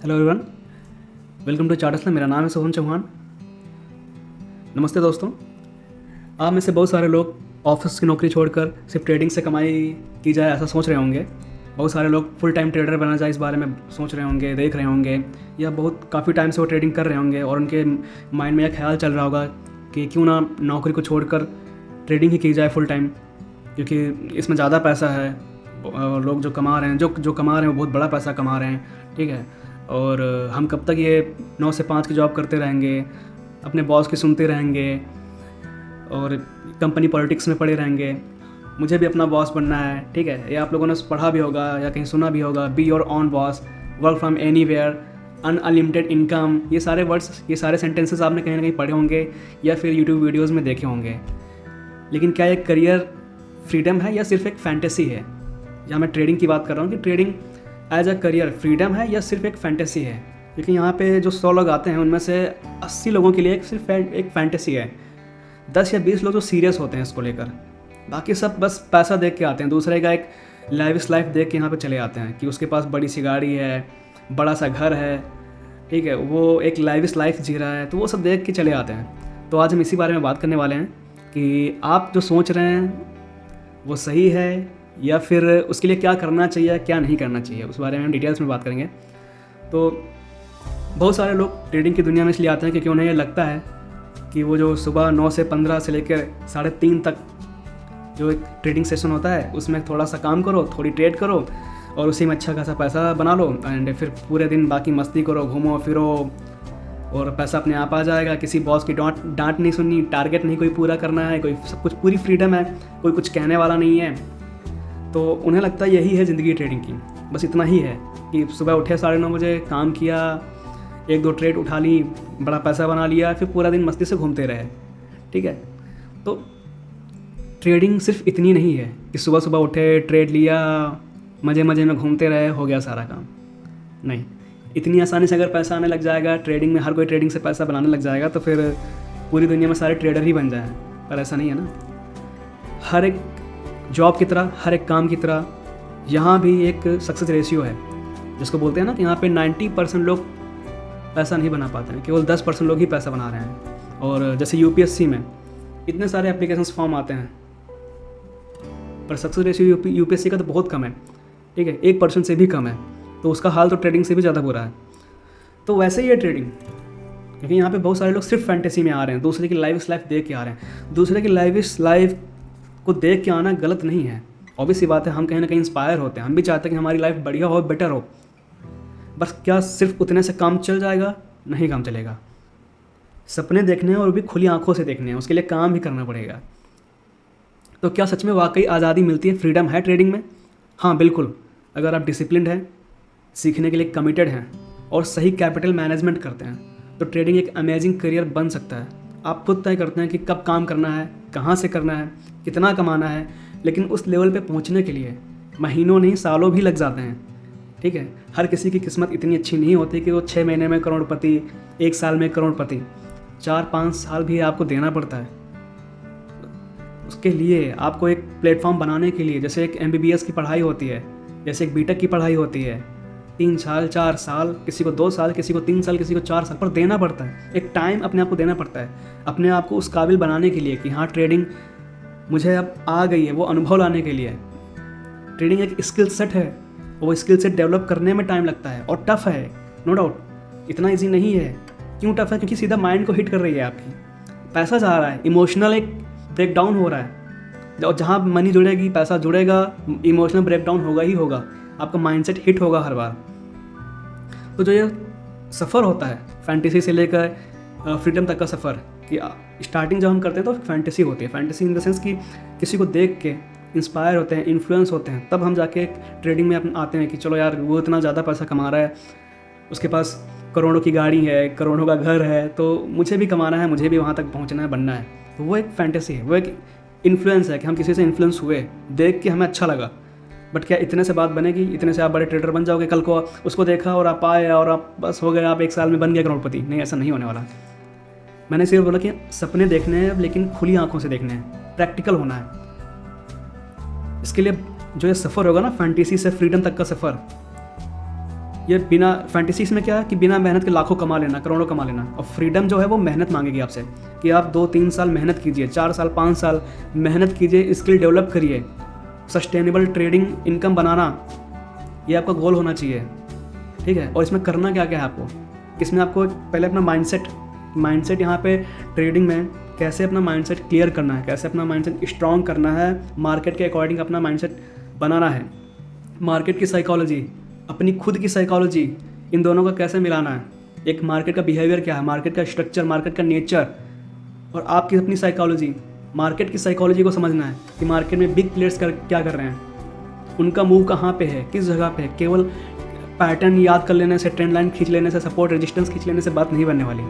Hello everyone, welcome to charters. मेरा नाम है सोहन चौहान। नमस्ते दोस्तों। आप में से बहुत सारे लोग ऑफिस की नौकरी छोड़कर सिर्फ ट्रेडिंग से कमाई की जाए ऐसा सोच रहे होंगे। बहुत सारे लोग फुल टाइम ट्रेडर बना जाए इस बारे में सोच रहे होंगे, देख रहे होंगे, या बहुत काफ़ी टाइम से वो ट्रेडिंग कर रहे होंगे और उनके माइंड में यह ख्याल चल रहा होगा कि क्यों ना नौकरी को छोड़कर ट्रेडिंग ही की जाए फुल टाइम, क्योंकि इसमें ज़्यादा पैसा है। लोग जो कमा रहे हैं जो कमा रहे हैं वो बहुत बड़ा पैसा कमा रहे हैं, ठीक है। और हम कब तक ये 9 से 5 की जॉब करते रहेंगे, अपने बॉस की सुनते रहेंगे और कंपनी पॉलिटिक्स में पड़े रहेंगे। मुझे भी अपना बॉस बनना है, ठीक है। ये आप लोगों ने पढ़ा भी होगा या कहीं सुना भी होगा, be your own boss, work from anywhere, unlimited income. ये सारे वर्ड्स, ये सारे सेंटेंसेस आपने कहीं ना कहीं पढ़े होंगे या फिर यूट्यूब वीडियोज़ में देखे होंगे। लेकिन क्या ये करियर फ्रीडम है या सिर्फ एक फैंटेसी है? यहाँ मैं ट्रेडिंग की बात कर रहा हूँ कि trading as a career freedom है या सिर्फ एक फैंटेसी है। क्योंकि यहाँ पे जो 100 लोग आते हैं उनमें से 80 लोगों के लिए सिर्फ एक फैंटेसी है। 10 या 20 लोग जो सीरियस होते हैं इसको लेकर, बाकी सब बस पैसा देख के आते हैं, दूसरे का एक लाइफ देख के यहाँ पे चले आते हैं कि उसके पास बड़ी सी गाड़ी है, बड़ा सा घर है, ठीक है, वो एक लाइफ जी रहा है, तो वो सब देख के चले आते हैं। तो आज हम इसी बारे में बात करने वाले हैं कि आप जो सोच रहे हैं वो सही है या फिर उसके लिए क्या करना चाहिए, क्या नहीं करना चाहिए, उस बारे में हम डिटेल्स में बात करेंगे। तो बहुत सारे लोग ट्रेडिंग की दुनिया में इसलिए आते हैं क्योंकि उन्हें ये लगता है कि वो जो सुबह 9 से 15 से लेकर 3:30 तक जो एक ट्रेडिंग सेशन होता है उसमें थोड़ा सा काम करो, थोड़ी ट्रेड करो और उसी में अच्छा खासा पैसा बना लो एंड फिर पूरे दिन बाकी मस्ती करो, घूमो फिरो और पैसा अपने आप आ जाएगा। किसी बॉस की डांट नहीं सुननी, टारगेट नहीं कोई पूरा करना है, कोई सब कुछ पूरी फ्रीडम है, कोई कुछ कहने वाला नहीं है। तो उन्हें लगता है यही है ज़िंदगी ट्रेडिंग की। बस इतना ही है कि सुबह उठे 9:30 बजे, काम किया, 1-2 ट्रेड उठा ली, बड़ा पैसा बना लिया, फिर पूरा दिन मस्ती से घूमते रहे, ठीक है। तो ट्रेडिंग सिर्फ इतनी नहीं है कि सुबह सुबह उठे, ट्रेड लिया, मज़े मज़े में घूमते रहे, हो गया सारा काम। नहीं, इतनी आसानी से अगर पैसा आने लग जाएगा ट्रेडिंग में, हर कोई ट्रेडिंग से पैसा बनाने लग जाएगा तो फिर पूरी दुनिया में सारे ट्रेडर ही बन जाएं। पर ऐसा नहीं है ना। हर एक जॉब की तरह, हर एक काम की तरह यहाँ भी एक सक्सेस रेशियो है, जिसको बोलते हैं ना कि यहाँ पे 90% लोग पैसा नहीं बना पाते हैं, केवल 10% लोग ही पैसा बना रहे हैं। और जैसे यूपीएससी में इतने सारे एप्लीकेशंस फॉर्म आते हैं पर सक्सेस रेशियो यूपीएससी का तो बहुत कम है, ठीक है, 1% से भी कम है। तो उसका हाल तो ट्रेडिंग से भी ज़्यादा बुरा है। तो वैसे ही है ट्रेडिंग, क्योंकि यहाँ पे बहुत सारे लोग सिर्फ फैंटेसी में आ रहे हैं, दूसरे की लाइफ देख के आ रहे हैं। दूसरे की लाइफ को देख के आना गलत नहीं है, ऑब्वियस सी बात है। हम कहीं ना कहीं इंस्पायर होते हैं, हम भी चाहते हैं कि हमारी लाइफ बढ़िया हो, बेटर हो। बस क्या सिर्फ उतने से काम चल जाएगा? नहीं, काम चलेगा। सपने देखने हैं और भी खुली आंखों से देखने हैं, उसके लिए काम भी करना पड़ेगा। तो क्या सच में वाकई आज़ादी मिलती है, फ्रीडम है ट्रेडिंग में? हाँ बिल्कुल। अगर आप डिसिप्लिन्ड हैं, सीखने के लिए कमिटेड हैं और सही कैपिटल मैनेजमेंट करते हैं तो ट्रेडिंग एक अमेजिंग करियर बन सकता है। आप खुद तय करते हैं कि कब काम करना है, कहाँ से करना है, कितना कमाना है। लेकिन उस लेवल पे पहुँचने के लिए महीनों नहीं, सालों भी लग जाते हैं, ठीक है। हर किसी की किस्मत इतनी अच्छी नहीं होती कि वो 6 महीने में करोड़पति, 1 साल में करोड़पति। 4-5 साल भी आपको देना पड़ता है। उसके लिए आपको एक प्लेटफॉर्म बनाने के लिए, जैसे एक MBBS की पढ़ाई होती है, जैसे एक BTech की पढ़ाई होती है, 3 साल 4 साल, किसी को 2 साल, किसी को 3 साल, किसी को 4 साल, पर देना पड़ता है। एक टाइम अपने आप को देना पड़ता है, अपने आप को उस काबिल बनाने के लिए कि हाँ ट्रेडिंग मुझे अब आ गई है, वो अनुभव लाने के लिए। ट्रेडिंग एक स्किल सेट है, वो स्किल सेट डेवलप करने में टाइम लगता है और टफ़ है, नो डाउट। इतना ईजी नहीं है। क्यों टफ़ है? क्योंकि सीधा माइंड को हिट कर रही है आपकी, पैसा जा रहा है, इमोशनल एक ब्रेकडाउन हो रहा है। और जहाँ मनी जुड़ेगी, पैसा जुड़ेगा, इमोशनल ब्रेकडाउन होगा ही होगा, आपका माइंडसेट हिट होगा हर बार। तो जो ये सफ़र होता है फैंटेसी से लेकर फ्रीडम तक का सफ़र, कि स्टार्टिंग जब हम करते हैं तो फैंटेसी होती है। फैंटेसी इन द सेंस कि किसी को देख के इंस्पायर होते हैं, इन्फ्लुएंस होते हैं, तब हम जाके ट्रेडिंग में आते हैं कि चलो यार वो इतना ज़्यादा पैसा कमा रहा है, उसके पास करोड़ों की गाड़ी है, करोड़ों का घर है, तो मुझे भी कमाना है, मुझे भी वहाँ तक पहुँचना है, बनना है। तो वो एक फैंटेसी है, वो एक इन्फ्लुएंस है कि हम किसी से इन्फ्लुएंस हुए, देख के हमें अच्छा लगा। बट क्या इतने से बात बनेगी? इतने से आप बड़े ट्रेडर बन जाओगे? कल को उसको देखा और आप आए और आप बस हो गए, आप 1 साल में बन गए करोड़पति? नहीं, ऐसा नहीं होने वाला। मैंने सिर्फ बोला कि सपने देखने हैं, लेकिन खुली आंखों से देखने हैं, प्रैक्टिकल होना है। इसके लिए जो ये सफ़र होगा ना, फैंटेसी से फ्रीडम तक का सफ़र, ये बिना फैंटेसीज में क्या है कि बिना मेहनत के लाखों कमा लेना, करोड़ों कमा लेना। और फ्रीडम जो है वो मेहनत मांगेगी आपसे कि आप 2-3 साल मेहनत कीजिए, 4 साल 5 साल मेहनत कीजिए, स्किल डेवलप करिए। सस्टेनेबल ट्रेडिंग इनकम बनाना, ये आपका गोल होना चाहिए, ठीक है। और इसमें करना क्या क्या है आपको, इसमें आपको पहले अपना माइंडसेट यहाँ पे ट्रेडिंग में कैसे अपना माइंडसेट क्लियर करना है, कैसे अपना माइंडसेट स्ट्रॉन्ग करना है, मार्केट के अकॉर्डिंग अपना माइंडसेट बनाना है। मार्केट की साइकोलॉजी, अपनी खुद की साइकोलॉजी, इन दोनों का कैसे मिलाना है। एक मार्केट का बिहेवियर क्या है, मार्केट का स्ट्रक्चर, मार्केट का नेचर, और आपकी अपनी साइकोलॉजी। मार्केट की साइकोलॉजी को समझना है कि मार्केट में बिग प्लेयर्स क्या कर रहे हैं, उनका मूव कहाँ पे है, किस जगह पे है। केवल पैटर्न याद कर लेने से, ट्रेंड लाइन खींच लेने से, सपोर्ट रेजिस्टेंस खींच लेने से बात नहीं बनने वाली।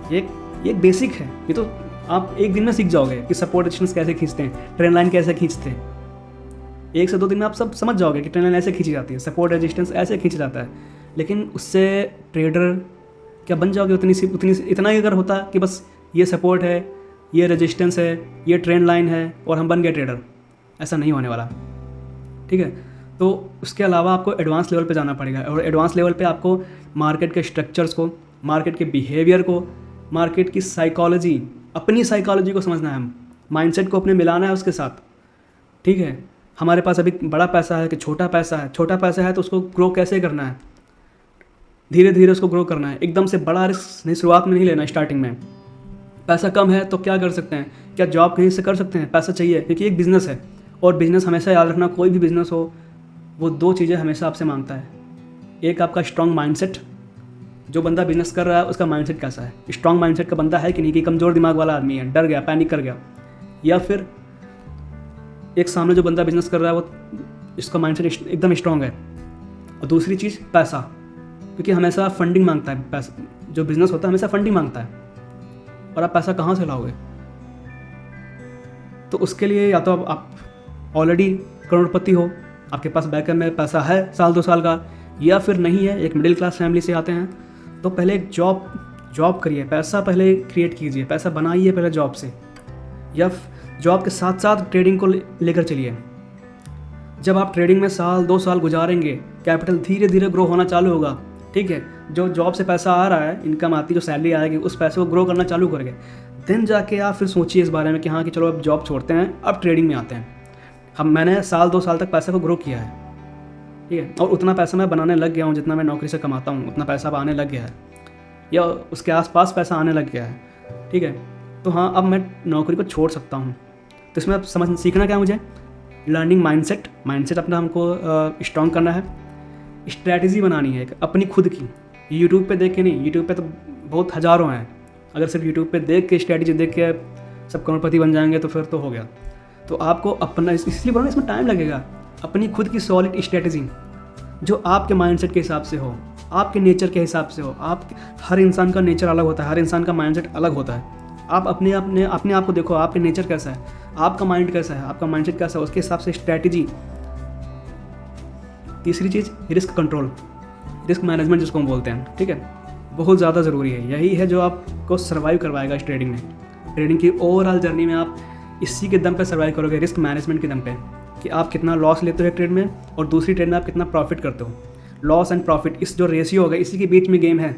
ये एक बेसिक है, ये तो आप एक दिन में सीख जाओगे कि सपोर्ट रेजिस्टेंस कैसे खींचते हैं, ट्रेंड लाइन कैसे खींचते हैं। 1 से 2 दिन में आप सब समझ जाओगे कि ट्रेंड लाइन ऐसे खींची जाती है, सपोर्ट रेजिस्टेंस ऐसे खींच जाता है। लेकिन उससे ट्रेडर क्या बन जाओगे इतना ही अगर होता कि बस ये सपोर्ट है, ये रेजिस्टेंस है, ये ट्रेंड लाइन है और हम बन गए ट्रेडर, ऐसा नहीं होने वाला, ठीक है। तो उसके अलावा आपको एडवांस लेवल पे जाना पड़ेगा, और एडवांस लेवल पे आपको मार्केट के स्ट्रक्चर्स को, मार्केट के बिहेवियर को, मार्केट की साइकोलॉजी, अपनी साइकोलॉजी को समझना है, माइंडसेट को अपने मिलाना है उसके साथ, ठीक है। हमारे पास अभी बड़ा पैसा है कि छोटा पैसा है, छोटा पैसा है तो उसको ग्रो कैसे करना है, धीरे धीरे उसको ग्रो करना है। एकदम से बड़ा रिस्क नहीं, शुरुआत में नहीं लेना। स्टार्टिंग में पैसा कम है तो क्या कर सकते हैं, क्या जॉब कहीं से कर सकते हैं, पैसा चाहिए, क्योंकि एक बिज़नेस है। और बिज़नेस हमेशा याद रखना, कोई भी बिज़नेस हो वो 2 चीज़ें हमेशा आपसे मांगता है। एक आपका स्ट्रॉन्ग माइंडसेट, जो बंदा बिजनेस कर रहा है उसका माइंडसेट कैसा है, स्ट्रॉन्ग माइंडसेट का बंदा है कि नहीं, कि कमज़ोर दिमाग वाला आदमी है, डर गया, पैनिक कर गया। या फिर एक सामने जो बंदा बिजनेस कर रहा है वो, इसका माइंडसेट एकदम स्ट्रॉन्ग है। और दूसरी चीज़ पैसा, क्योंकि हमेशा फंडिंग मांगता है पैसा, जो बिज़नेस होता है हमेशा फंडिंग मांगता है। और आप पैसा कहाँ से लाओगे, तो उसके लिए या तो आप ऑलरेडी करोड़पति हो, आपके पास बैकअप में पैसा है 1-2 साल का, या फिर नहीं है, एक मिडिल क्लास फैमिली से आते हैं, तो पहले एक जॉब करिए, पैसा पहले क्रिएट कीजिए, पैसा बनाइए पहले जॉब से, या जॉब के साथ साथ ट्रेडिंग को लेकर चलिए। जब आप ट्रेडिंग में 1-2 साल गुजारेंगे, कैपिटल धीरे धीरे ग्रो होना चालू होगा, ठीक है। जो जॉब से पैसा आ रहा है, इनकम आती, जो सैलरी आएगी, उस पैसे को ग्रो करना चालू करेंगे। देन जाके आप फिर सोचिए इस बारे में कि हाँ कि चलो अब जॉब छोड़ते हैं, अब ट्रेडिंग में आते हैं। मैंने 1-2 साल तक पैसे को ग्रो किया है, ठीक है, और उतना पैसा मैं बनाने लग गया हूँ, जितना मैं नौकरी से कमाता हूँ उतना पैसा अब आने लग गया है, या उसके आसपास पैसा आने लग गया है, ठीक है। तो हाँ, अब मैं नौकरी को छोड़ सकता हूँ। तो इसमें अब सीखना क्या है मुझे, लर्निंग माइंडसेट अपना हमको स्ट्रॉन्ग करना है, स्ट्रैटेजी बनानी है अपनी खुद की। यूट्यूब पे देख के नहीं, यूट्यूब पे तो बहुत हज़ारों हैं, अगर सिर्फ यूट्यूब पे देख के स्ट्रैटेजी देख के सब करोड़पति बन जाएंगे तो फिर तो हो गया। तो आपको अपना, इसलिए बोला इसमें टाइम लगेगा, अपनी खुद की सॉलिड स्ट्रैटेजी जो आपके माइंडसेट के हिसाब से हो, आपके नेचर के हिसाब से हो। हर इंसान का नेचर अलग होता है, हर इंसान का माइंडसेट अलग होता है। आप अपने आप को देखो, आपके नेचर कैसा है, आपका माइंड कैसा है, आपका माइंडसेट कैसा है, उसके हिसाब से स्ट्रैटेजी। तीसरी चीज़, रिस्क कंट्रोल, रिस्क मैनेजमेंट जिसको हम बोलते हैं, ठीक है, बहुत ज़्यादा ज़रूरी है। यही है जो आपको सर्वाइव करवाएगा इस ट्रेडिंग में। ट्रेडिंग की ओवरऑल जर्नी में आप इसी के दम पे सर्वाइव करोगे, रिस्क मैनेजमेंट के दम पे, कि आप कितना लॉस लेते हो एक ट्रेड में और दूसरी ट्रेड में आप कितना प्रॉफिट करते हो। लॉस एंड प्रॉफिट, इस जो रेशियो होगा इसी के बीच में गेम है।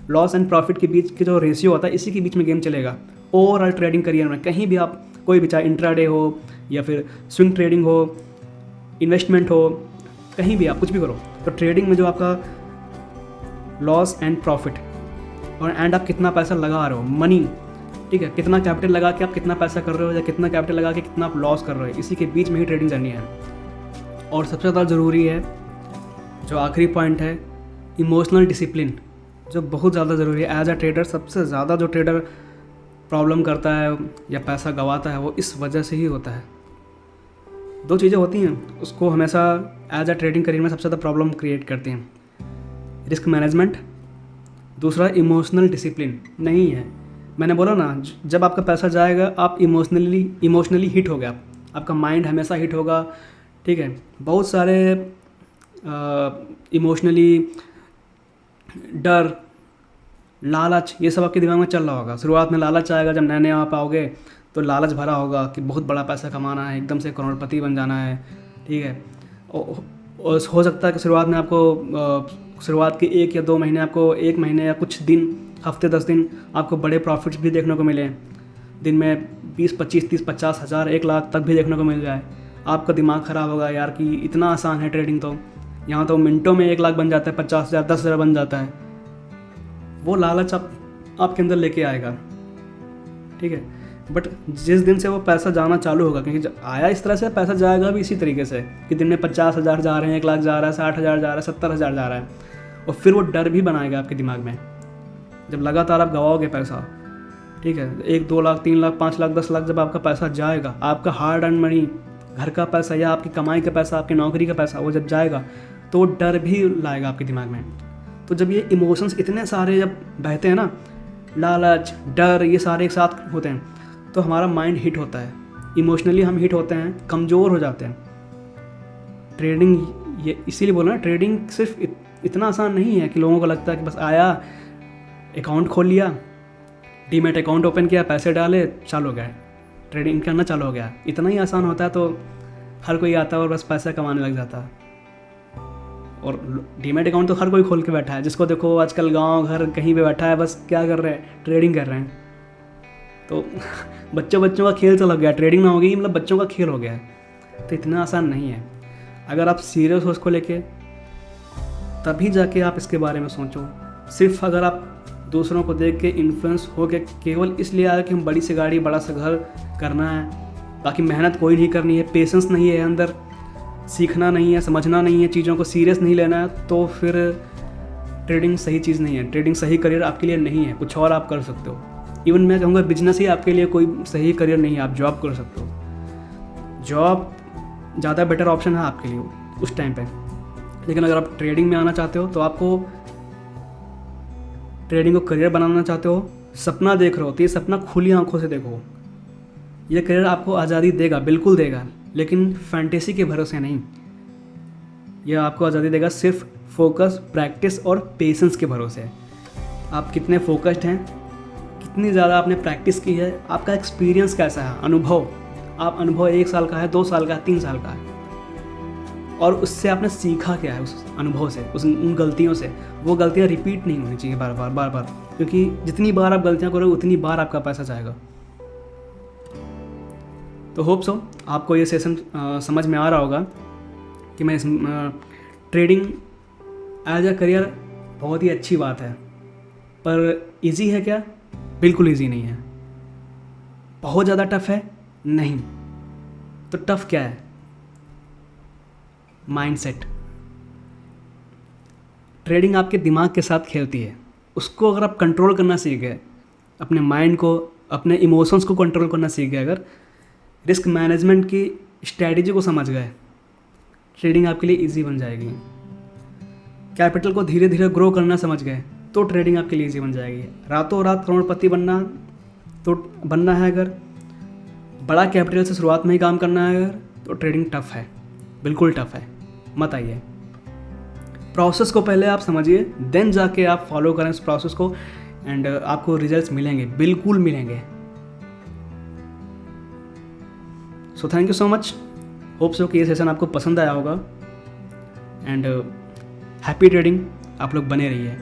लॉस एंड प्रॉफिट के बीच के जो रेशियो होता है इसी के बीच में गेम चलेगा। ओवरऑल ट्रेडिंग करियर में कहीं भी आप, कोई भी, चाहे इंट्राडे हो या फिर स्विंग ट्रेडिंग हो, इन्वेस्टमेंट हो, कहीं भी आप कुछ भी करो, तो ट्रेडिंग में जो आपका लॉस एंड प्रॉफिट और आप कितना पैसा लगा रहे हो, मनी, ठीक है, कितना कैपिटल लगा के आप कितना पैसा कर रहे हो, या कितना कैपिटल लगा के कितना आप लॉस कर रहे हो, इसी के बीच में ही ट्रेडिंग जर्नी है। और सबसे ज़्यादा ज़रूरी है, जो आखिरी पॉइंट है, इमोशनल डिसिप्लिन, जो बहुत ज़्यादा ज़रूरी है। एज अ ट्रेडर सबसे ज़्यादा जो ट्रेडर प्रॉब्लम करता है या पैसा गंवाता है वो इस वजह से ही होता है। 2 चीज़ें होती हैं उसको हमेशा एज अ ट्रेडिंग करियर में सबसे ज़्यादा प्रॉब्लम क्रिएट करती हैं, रिस्क मैनेजमेंट, दूसरा इमोशनल डिसिप्लिन नहीं है। मैंने बोला ना, जब आपका पैसा जाएगा आप इमोशनली हिट हो गया, आपका माइंड हमेशा हिट होगा, ठीक है। बहुत सारे इमोशनली डर, लालच, ये सब आपके दिमाग में चल रहा होगा। शुरुआत में लालच आएगा, जब नए नए आप आओगे तो लालच भरा होगा कि बहुत बड़ा पैसा कमाना है, एकदम से करोड़पति बन जाना है, ठीक है। और हो सकता है कि शुरुआत में आपको शुरुआत के 1 या 2 महीने, आपको 1 महीने या कुछ दिन, हफ्ते 10 दिन आपको बड़े प्रॉफिट्स भी देखने को मिले। दिन में 20, 25, 30, 50 हज़ार, 1 लाख तक भी देखने को मिल जाए। आपका दिमाग ख़राब होगा यार कि इतना आसान है ट्रेडिंग, तो यहाँ तो मिनटों में 1 लाख बन जाता है, 50 हज़ार, 10 हज़ार बन जाता है। वो लालच आपके अंदर लेके आएगा, ठीक है। बट जिस दिन से वो पैसा जाना चालू होगा, क्योंकि आया इस तरह से, पैसा जाएगा भी इसी तरीके से कि दिन में 50 हज़ार जा रहे हैं, 1 लाख जा रहा है, 60 हज़ार जा रहा है, 70 हज़ार जा रहा है। और फिर वो डर भी बनाएगा आपके दिमाग में, जब लगातार आप गवाओगे पैसा, ठीक है, 1, 2 लाख, 3 लाख, 5 लाख, 10 लाख जब आपका पैसा जाएगा, आपका हार्ड अर्न मनी, घर का पैसा या आपकी कमाई का पैसा, आपकी नौकरी का पैसा, वो जब जाएगा तो वो डर भी लाएगा आपके दिमाग में। तो जब ये इमोशंस इतने सारे जब बहते हैं ना, लालच, डर, ये सारे एक साथ होते हैं, तो हमारा माइंड हिट होता है, इमोशनली हम हिट होते हैं, कमज़ोर हो जाते हैं। ट्रेडिंग, ये इसीलिए बोला ना, ट्रेडिंग सिर्फ इतना आसान नहीं है कि लोगों को लगता है कि बस आया, अकाउंट खोल लिया, डीमैट अकाउंट ओपन किया, पैसे डाले, चालू हो गया, ट्रेडिंग करना चालू हो गया। इतना ही आसान होता है तो हर कोई आता है और बस पैसा कमाने लग जाता है। और डीमैट अकाउंट तो हर कोई खोल के बैठा है, जिसको देखो आजकल गांव घर कहीं पे बैठा है, बस क्या कर रहे हैं, ट्रेडिंग कर रहे हैं। तो बच्चों का खेल चल गया, ट्रेडिंग ना होगी मतलब बच्चों का खेल हो गया है। तो इतना आसान नहीं है। अगर आप सीरियस हो उसको लेके, तभी जाके आप इसके बारे में सोचो। सिर्फ अगर आप दूसरों को देख के इन्फ्लुएंस हो के केवल इसलिए आया कि हम बड़ी सी गाड़ी, बड़ा सा घर करना है, बाकी मेहनत कोई नहीं करनी है, पेशेंस नहीं है अंदर, सीखना नहीं है, समझना नहीं है, चीज़ों को सीरियस नहीं लेना है, तो फिर ट्रेडिंग सही चीज़ नहीं है। ट्रेडिंग सही करियर आपके लिए नहीं है। कुछ और आप कर सकते हो। इवन मैं कहूँगा बिजनेस ही आपके लिए कोई सही करियर नहीं है। आप जॉब कर सकते हो, जॉब ज़्यादा बेटर ऑप्शन है आपके लिए उस टाइम पे। लेकिन अगर आप ट्रेडिंग में आना चाहते हो, तो आपको ट्रेडिंग को करियर बनाना चाहते हो, सपना देख रहे हो, तो ये सपना खुली आंखों से देखो। ये करियर आपको आज़ादी देगा, बिल्कुल देगा, लेकिन फैंटेसी के भरोसे नहीं। यह आपको आज़ादी देगा सिर्फ फोकस, प्रैक्टिस और पेशेंस के भरोसे। आप कितने फोकस्ड हैं, कितनी ज़्यादा आपने प्रैक्टिस की है, आपका एक्सपीरियंस कैसा है, अनुभव, आप अनुभव 1 साल का है, 2 साल का है, 3 साल का है, और उससे आपने सीखा क्या है उस अनुभव से, उन गलतियों से। वो गलतियाँ रिपीट नहीं होनी चाहिए बार बार, क्योंकि जितनी बार आप गलतियाँ करोगे उतनी बार आपका पैसा जाएगा। तो होप सो आपको ये सेशन समझ में आ रहा होगा कि मैं इस ट्रेडिंग एज अ करियर बहुत ही अच्छी बात है, पर इजी है क्या? बिल्कुल इजी नहीं है। बहुत ज़्यादा टफ है? नहीं। तो टफ क्या है? माइंडसेट। ट्रेडिंग आपके दिमाग के साथ खेलती है। उसको अगर आप कंट्रोल करना सीख गए, अपने माइंड को, अपने इमोशंस को कंट्रोल करना सीख गए, अगर रिस्क मैनेजमेंट की स्ट्रैटेजी को समझ गए, ट्रेडिंग आपके लिए इजी बन जाएगी। कैपिटल को धीरे धीरे ग्रो करना समझ गए, तो ट्रेडिंग आपके लिए इजी बन जाएगी। रातों रात करोड़पति बनना है अगर, बड़ा कैपिटल से शुरुआत में ही काम करना है अगर, तो ट्रेडिंग टफ है, बिल्कुल टफ है। मत आइए। प्रोसेस को पहले आप समझिए, देन जाके आप फॉलो करें इस प्रोसेस को, एंड आपको रिजल्ट्स मिलेंगे, बिल्कुल मिलेंगे। So thank you so much. Hope so कि ये सेशन आपको पसंद आया होगा, एंड हैप्पी ट्रेडिंग। आप लोग बने रहिए।